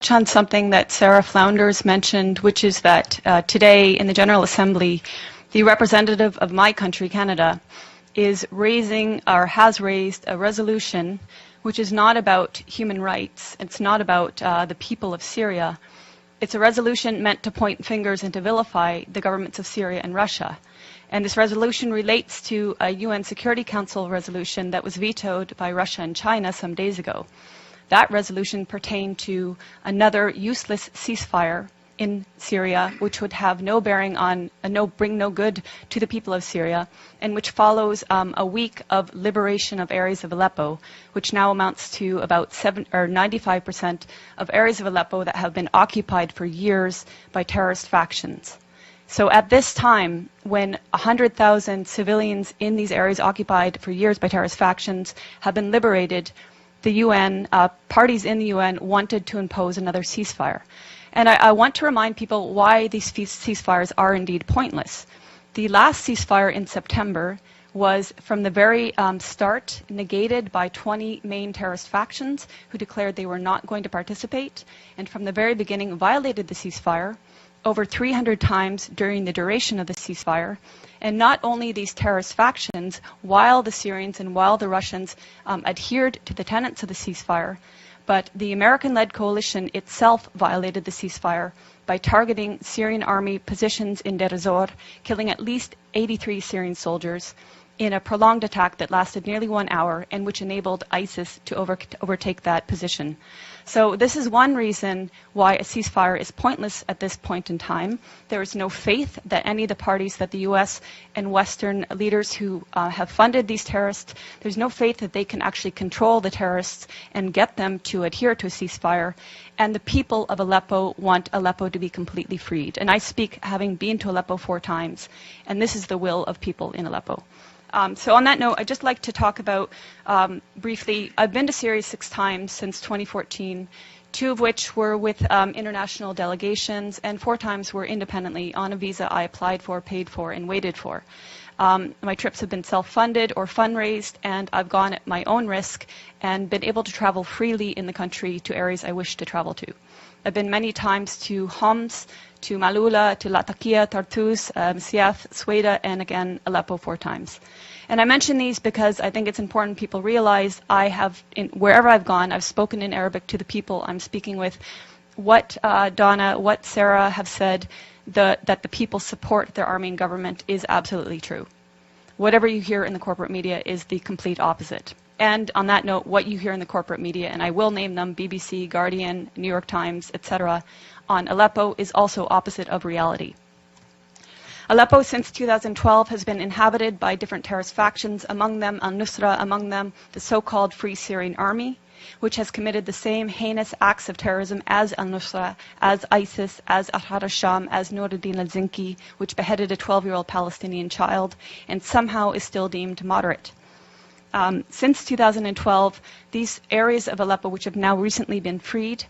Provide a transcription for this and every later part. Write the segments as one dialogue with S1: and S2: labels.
S1: on something that Sarah Flounders mentioned, which is that today in the General Assembly, the representative of my country, Canada, is raising or has raised a resolution which is not about human rights. It's not about the people of Syria. It's a resolution meant to point fingers and to vilify the governments of Syria and Russia. And this resolution relates to a UN Security Council resolution that was vetoed by Russia and China some days ago. That resolution pertained to another useless ceasefire in Syria, which would have no bearing on, bring no good to the people of Syria, and which follows a week of liberation of areas of Aleppo, which now amounts to about 95% of areas of Aleppo that have been occupied for years by terrorist factions. So at this time, when 100,000 civilians in these areas occupied for years by terrorist factions have been liberated, the UN, parties in the UN wanted to impose another ceasefire. And I want to remind people why these ceasefires are indeed pointless. The last ceasefire in September was from the very start negated by 20 main terrorist factions who declared they were not going to participate, and from the very beginning violated the ceasefire over 300 times during the duration of the ceasefire. And not only these terrorist factions, while the Syrians and while the Russians adhered to the tenets of the ceasefire, but the American-led coalition itself violated the ceasefire by targeting Syrian army positions in Deir ez-Zor, killing at least 83 Syrian soldiers in a prolonged attack that lasted nearly 1 hour and which enabled ISIS to overtake that position. So this is one reason why a ceasefire is pointless at this point in time. There is no faith that any of the parties that the US and Western leaders who have funded these terrorists, there's no faith that they can actually control the terrorists and get them to adhere to a ceasefire. And the people of Aleppo want Aleppo to be completely freed. And I speak having been to Aleppo 4 times, and this is the will of people in Aleppo. So on that note, I'd just like to talk about, briefly, I've been to Syria 6 times since 2014, 2 of which were with international delegations, and 4 times were independently on a visa I applied for, paid for, and waited for. My trips have been self-funded or fundraised, and I've gone at my own risk and been able to travel freely in the country to areas I wish to travel to. I've been many times to Homs, to Malula, to Latakia, Tartus, Siath, Sweda, and again, Aleppo 4 times. And I mention these because I think it's important people realize I have, wherever I've gone, I've spoken in Arabic to the people I'm speaking with. What Donna, what Sarah have said, that the people support their army and government is absolutely true. Whatever you hear in the corporate media is the complete opposite. And on that note, what you hear in the corporate media, and I will name them, BBC, Guardian, New York Times, etc., on Aleppo is also opposite of reality. Aleppo since 2012 has been inhabited by different terrorist factions, among them al-Nusra, among them the so-called Free Syrian Army, which has committed the same heinous acts of terrorism as al-Nusra, as ISIS, as Ahrar al-Sham, as Nuruddin al-Zinki, which beheaded a 12-year-old Palestinian child, and somehow is still deemed moderate. Since 2012, these areas of Aleppo, which have now recently been freed,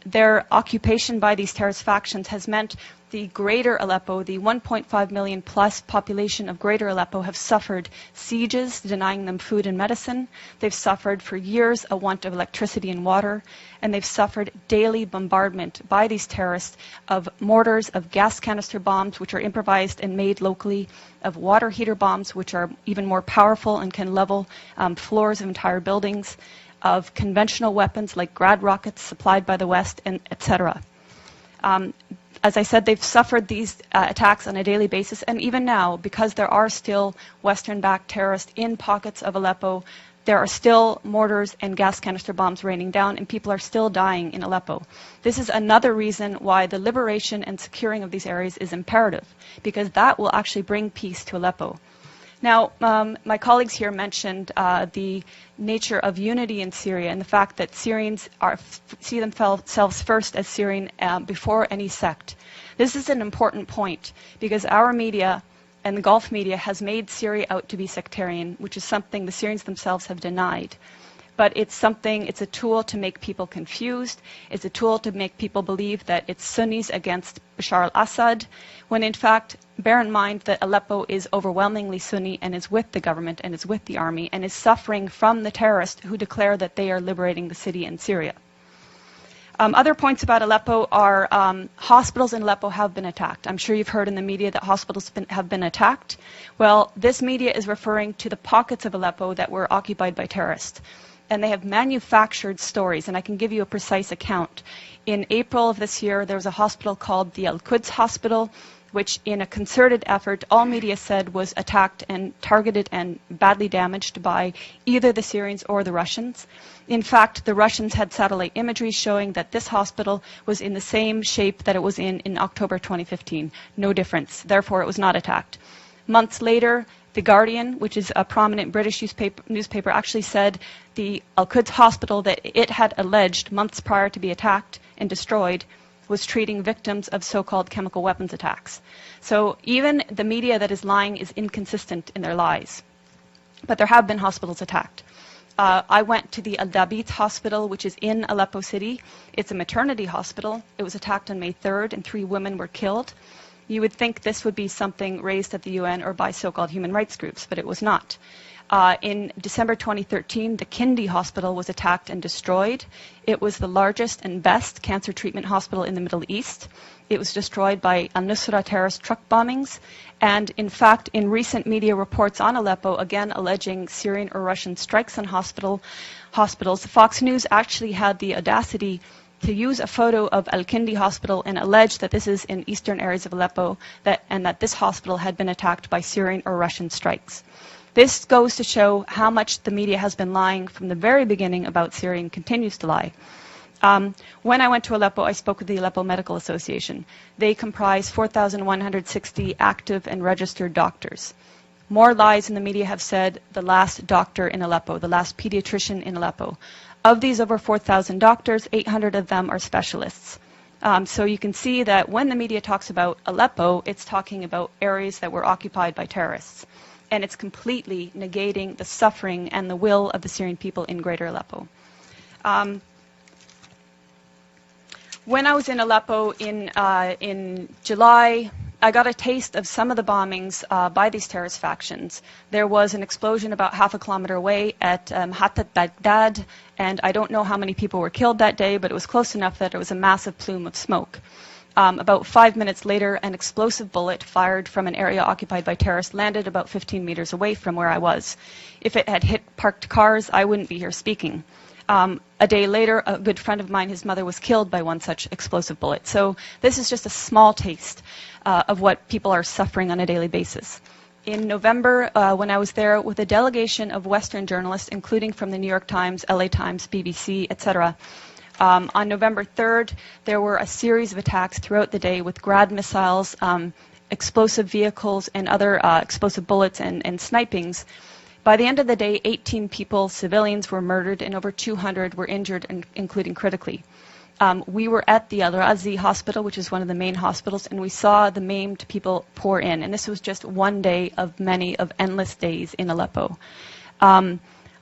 S1: their occupation by these terrorist factions has meant the greater Aleppo, the 1.5 million plus population of greater Aleppo have suffered sieges, denying them food and medicine. They've suffered for years a want of electricity and water, and they've suffered daily bombardment by these terrorists of mortars, of gas canister bombs, which are improvised and made locally, of water heater bombs, which are even more powerful and can level floors of entire buildings, of conventional weapons like Grad rockets supplied by the West, and etc. As I said, they've suffered these attacks on a daily basis, and even now, because there are still Western-backed terrorists in pockets of Aleppo, there are still mortars and gas canister bombs raining down, and people are still dying in Aleppo. This is another reason why the liberation and securing of these areas is imperative, because that will actually bring peace to Aleppo. Now, my colleagues here mentioned the nature of unity in Syria and the fact that Syrians see themselves first as Syrian before any sect. This is an important point because our media and the Gulf media has made Syria out to be sectarian, which is something the Syrians themselves have denied. But it's a tool to make people confused. It's a tool to make people believe that it's Sunnis against Bashar al-Assad, when in fact, bear in mind that Aleppo is overwhelmingly Sunni and is with the government and is with the army and is suffering from the terrorists who declare that they are liberating the city in Syria. Other points about Aleppo are hospitals in Aleppo have been attacked. I'm sure you've heard in the media that hospitals have been attacked. Well, this media is referring to the pockets of Aleppo that were occupied by terrorists. And they have manufactured stories, and I can give you a precise account. In April of this year, there was a hospital called the Al-Quds Hospital, which in a concerted effort, all media said was attacked and targeted and badly damaged by either the Syrians or the Russians. In fact, the Russians had satellite imagery showing that this hospital was in the same shape that it was in October 2015. No difference. Therefore, it was not attacked. Months later, The Guardian, which is a prominent British newspaper, actually said the Al-Quds Hospital that it had alleged months prior to be attacked and destroyed was treating victims of so-called chemical weapons attacks. So even the media that is lying is inconsistent in their lies. But there have been hospitals attacked. I went to the Al-Dabit Hospital, which is in Aleppo City. It's a maternity hospital. It was attacked on May 3rd, and 3 women were killed. You would think this would be something raised at the UN or by so-called human rights groups, but it was not. In December 2013, the Kindi Hospital was attacked and destroyed. It was the largest and best cancer treatment hospital in the Middle East. It was destroyed by al-Nusra terrorist truck bombings. And in fact, in recent media reports on Aleppo, again alleging Syrian or Russian strikes on hospitals, Fox News actually had the audacity to use a photo of Al-Kindi Hospital and allege that this is in eastern areas of Aleppo and that this hospital had been attacked by Syrian or Russian strikes. This goes to show how much the media has been lying from the very beginning about Syria and continues to lie. When I went to Aleppo, I spoke with the Aleppo Medical Association. They comprise 4,160 active and registered doctors. More lies in the media have said the last doctor in Aleppo, the last pediatrician in Aleppo. Of these over 4,000 doctors, 800 of them are specialists. So you can see that when the media talks about Aleppo, it's talking about areas that were occupied by terrorists. And it's completely negating the suffering and the will of the Syrian people in Greater Aleppo. When I was in Aleppo in July, I got a taste of some of the bombings by these terrorist factions. There was an explosion about half a kilometer away at Hatat Baghdad, and I don't know how many people were killed that day, but it was close enough that it was a massive plume of smoke. About 5 minutes later, an explosive bullet fired from an area occupied by terrorists landed about 15 meters away from where I was. If it had hit parked cars, I wouldn't be here speaking. A day later, a good friend of mine, his mother was killed by one such explosive bullet. So this is just a small taste of what people are suffering on a daily basis. In November, when I was there with a delegation of Western journalists, including from the New York Times, LA Times, BBC, etc., on November 3rd, there were a series of attacks throughout the day with Grad missiles, explosive vehicles, and other explosive bullets and snipings. By the end of the day, 18 people, civilians, were murdered and over 200 were injured, including critically. We were at the Al-Razi hospital, which is one of the main hospitals, and we saw the maimed people pour in. And this was just one day of many of endless days in Aleppo.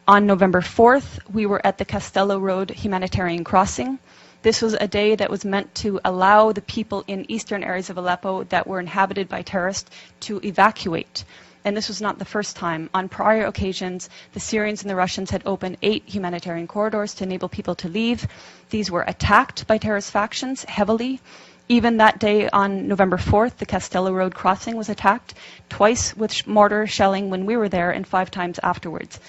S1: On November 4th, we were at the Castello Road humanitarian crossing. This was a day that was meant to allow the people in eastern areas of Aleppo that were inhabited by terrorists to evacuate. And this was not the first time. On prior occasions, the Syrians and the Russians had opened 8 humanitarian corridors to enable people to leave. These were attacked by terrorist factions heavily. Even that day on November 4th, the Castello Road crossing was attacked, twice with mortar shelling when we were there and 5 times afterwards.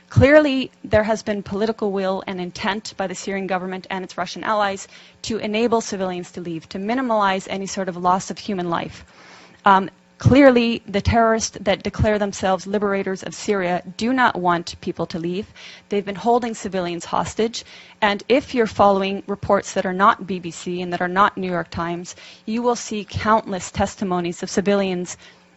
S1: Clearly, there has been political will and intent by the Syrian government and its Russian allies to enable civilians to leave, to minimize any sort of loss of human life. Clearly, the terrorists that declare themselves liberators of Syria do not want people to leave. They've been holding civilians hostage. And if you're following reports that are not BBC and that are not New York Times, you will see countless testimonies of civilians,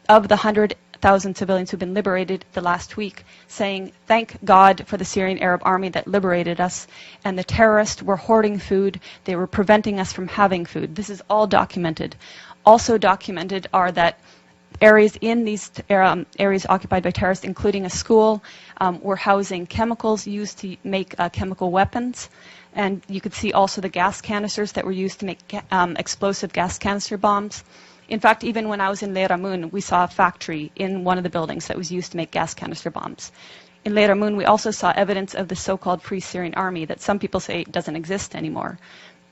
S1: of the 100,000 civilians who've been liberated the last week, saying, thank God for the Syrian Arab army that liberated us, and the terrorists were hoarding food, they were preventing us from having food. This is all documented. Also documented are that areas in these areas occupied by terrorists, including a school, were housing chemicals used to make chemical weapons. And you could see also the gas canisters that were used to make explosive gas canister bombs. In fact, even when I was in Leiramun, we saw a factory in one of the buildings that was used to make gas canister bombs. In Leiramun, we also saw evidence of the so-called Free Syrian Army that some people say doesn't exist anymore.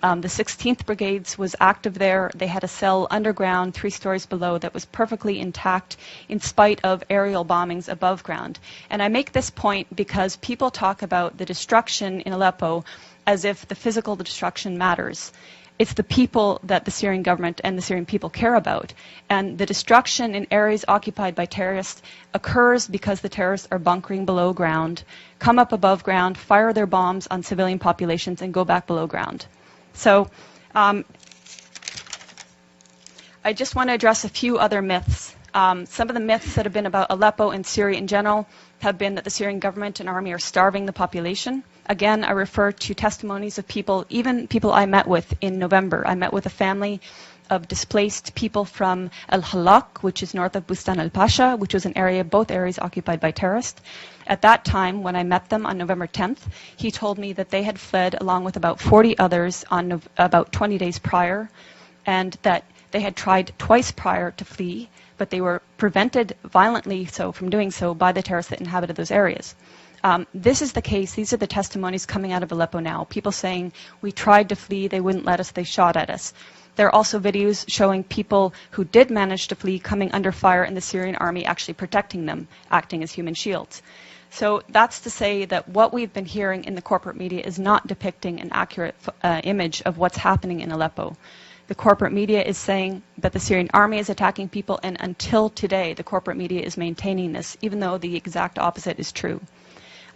S1: The 16th Brigades was active there. They had a cell underground, 3 stories below, that was perfectly intact in spite of aerial bombings above ground. And I make this point because people talk about the destruction in Aleppo as if the physical destruction matters. It's the people that the Syrian government and the Syrian people care about. And the destruction in areas occupied by terrorists occurs because the terrorists are bunkering below ground, come up above ground, fire their bombs on civilian populations, and go back below ground. So I just want to address a few other myths. Some of the myths that have been about Aleppo and Syria in general have been that the Syrian government and army are starving the population. Again, I refer to testimonies of people, even people I met with in November. I met with a family of displaced people from El Halak, which is north of Bustan al-Pasha, which was an area, both areas occupied by terrorists. At that time, when I met them on November 10th, he told me that they had fled along with about 40 others on about 20 days prior, and that they had tried twice prior to flee, but they were prevented violently so from doing so by the terrorists that inhabited those areas. This is the case. These are the testimonies coming out of Aleppo now. People saying, we tried to flee, they wouldn't let us, they shot at us. There are also videos showing people who did manage to flee coming under fire and the Syrian army actually protecting them, acting as human shields. So that's to say that what we've been hearing in the corporate media is not depicting an accurate image of what's happening in Aleppo. The corporate media is saying that the Syrian army is attacking people, and until today, the corporate media is maintaining this, even though the exact opposite is true.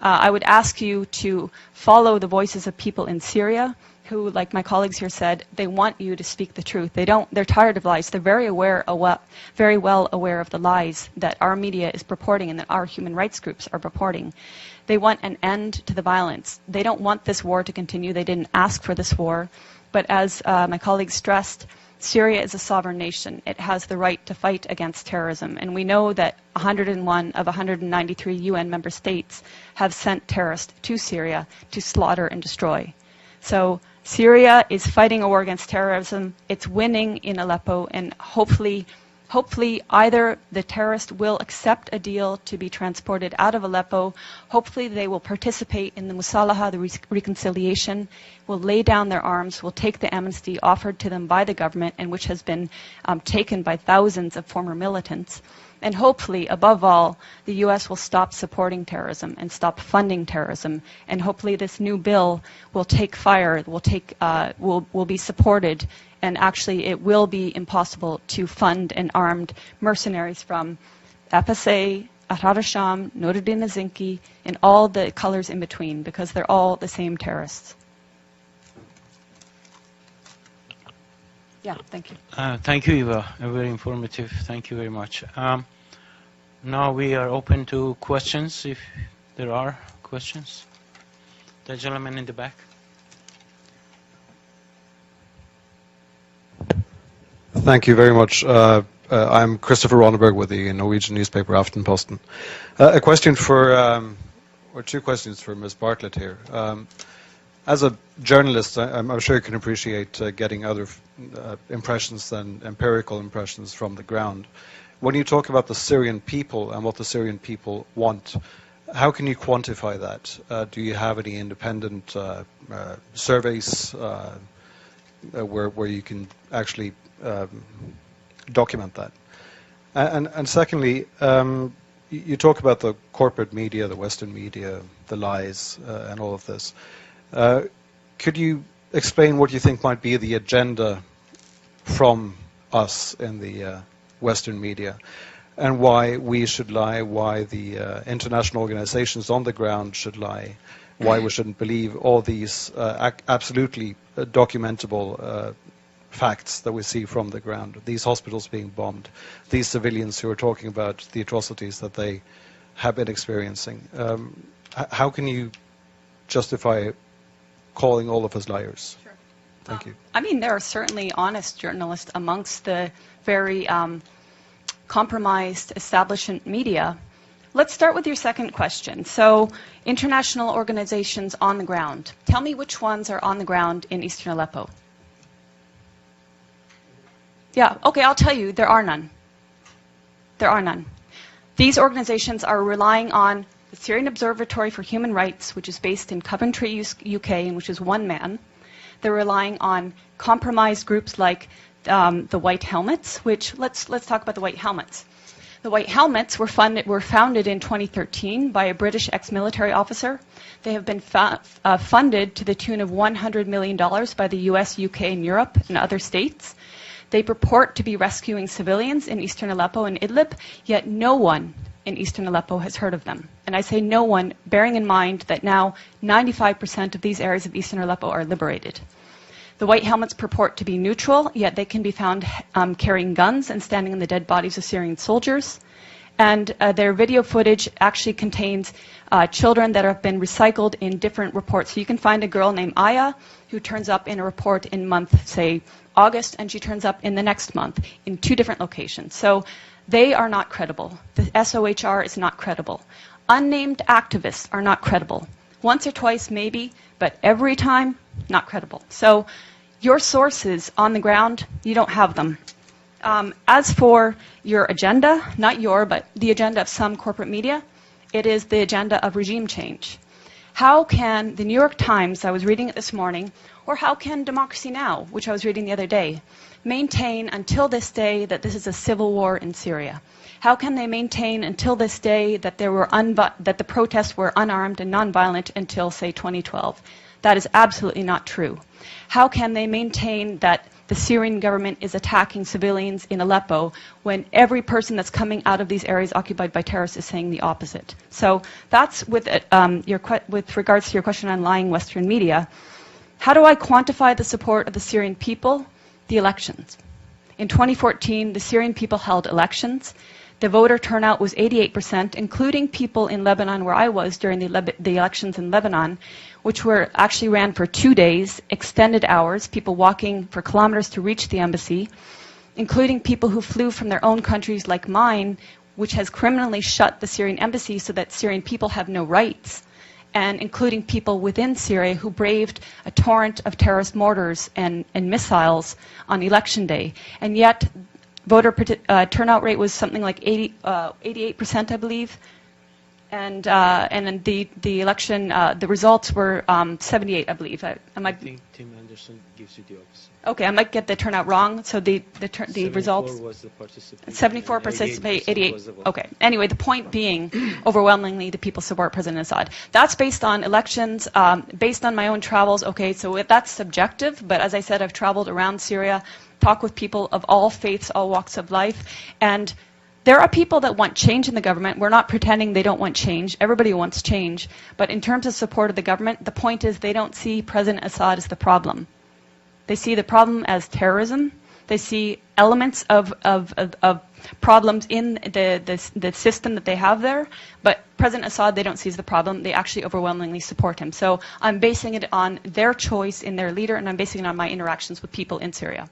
S1: I would ask you to follow the voices of people in Syria who, like my colleagues here said, they want you to speak the truth. They're tired of lies. They're very well aware of the lies that our media is purporting and that our human rights groups are purporting. They want an end to the violence. They don't want this war to continue. They didn't ask for this war. But as my colleagues stressed, Syria is a sovereign nation. It has the right to fight against terrorism. And we know that 101 of 193 UN member states have sent terrorists to Syria to slaughter and destroy. So Syria is fighting a war against terrorism. It's winning in Aleppo, and hopefully either the terrorists will accept a deal to be transported out of Aleppo, hopefully they will participate in the Musalaha, the reconciliation, will lay down their arms, will take the amnesty offered to them by the government and which has been taken by thousands of former militants. And hopefully, above all, the US will stop supporting terrorism and stop funding terrorism. And hopefully this new bill will take fire, will be supported, and actually it will be impossible to fund an armed mercenaries from FSA, Ahrar al-Sham, Nuruddin al-Zinki, and all the colors in between, because they're all the same terrorists. Yeah, thank you.
S2: Thank you, Eva. Very informative. Thank you very much. Now we are open to questions, if there are questions. The gentleman in the back.
S3: Thank you very much. I'm Christopher Ronneberg with the Norwegian newspaper Aftenposten. A question for, or two questions for Ms. Bartlett here. As a journalist, I'm sure you can appreciate getting other impressions than empirical impressions from the ground. When you talk about the Syrian people and what the Syrian people want, how can you quantify that? Do you have any independent surveys where you can actually document that? And secondly, you talk about the corporate media, the Western media, the lies, and all of this. Could you explain what you think might be the agenda from us in the Western media, and why we should lie, why the international organizations on the ground should lie, why we shouldn't believe all these absolutely documentable facts that we see from the ground, these hospitals being bombed, these civilians who are talking about the atrocities that they have been experiencing. How can you justify calling all of us liars?
S1: Sure.
S3: Thank you.
S1: I mean, there are certainly honest journalists amongst the very compromised establishment media. Let's start with your second question. So, international organizations on the ground. Tell me which ones are on the ground in eastern Aleppo. Yeah, okay, I'll tell you, there are none. There are none. These organizations are relying on the Syrian Observatory for Human Rights, which is based in Coventry, UK, and which is one man. They're relying on compromised groups like the White Helmets, which let's talk about the White Helmets. The White Helmets were founded in 2013 by a British ex-military officer. They have been funded to the tune of $100 million by the US, UK, and Europe and other states. They purport to be rescuing civilians in eastern Aleppo and Idlib, yet no one in eastern Aleppo has heard of them. And I say no one, bearing in mind that now 95% of these areas of eastern Aleppo are liberated. The White Helmets purport to be neutral, yet they can be found carrying guns and standing on the dead bodies of Syrian soldiers. And their video footage actually contains children that have been recycled in different reports. So you can find a girl named Aya who turns up in a report in month, say, August, and she turns up in the next month in 2 different locations. So they are not credible. The SOHR is not credible. Unnamed activists are not credible. Once or twice, maybe, but every time, not credible. So your sources on the ground, you don't have them. As for your agenda, not your, but the agenda of some corporate media, it is the agenda of regime change. How can the New York Times, I was reading it this morning, or how can Democracy Now!, which I was reading the other day, maintain until this day that this is a civil war in Syria? How can they maintain until this day that that the protests were unarmed and nonviolent until, say, 2012? That is absolutely not true. How can they maintain that the Syrian government is attacking civilians in Aleppo when every person that's coming out of these areas occupied by terrorists is saying the opposite? So that's with regards to your question on lying Western media. How do I quantify the support of the Syrian people? The elections. In 2014, the Syrian people held elections. The voter turnout was 88%, including people in Lebanon, where I was during the elections in Lebanon, which were actually ran for 2 days, extended hours, people walking for kilometers to reach the embassy, including people who flew from their own countries like mine, which has criminally shut the Syrian embassy so that Syrian people have no rights, and including people within Syria who braved a torrent of terrorist mortars and missiles on election day. And yet, voter turnout rate was something like 88%, I believe. And then the election, the results were 78, I believe. I
S2: think Tim Anderson gives you the opposite.
S1: Okay, I might get the turnout wrong. So the results.
S2: 74 was the participation.
S1: 74 participate, 88. Okay. Anyway, the point being, overwhelmingly, the people support President Assad. That's based on elections, based on my own travels. Okay, so that's subjective. But as I said, I've traveled around Syria, talked with people of all faiths, all walks of life, and there are people that want change in the government. We're not pretending they don't want change. Everybody wants change. But in terms of support of the government, the point is they don't see President Assad as the problem. They see the problem as terrorism. They see elements of problems in the system that they have there. But President Assad, they don't see as the problem. They actually overwhelmingly support him. So I'm basing it on their choice in their leader, and I'm basing it on my interactions with people in Syria.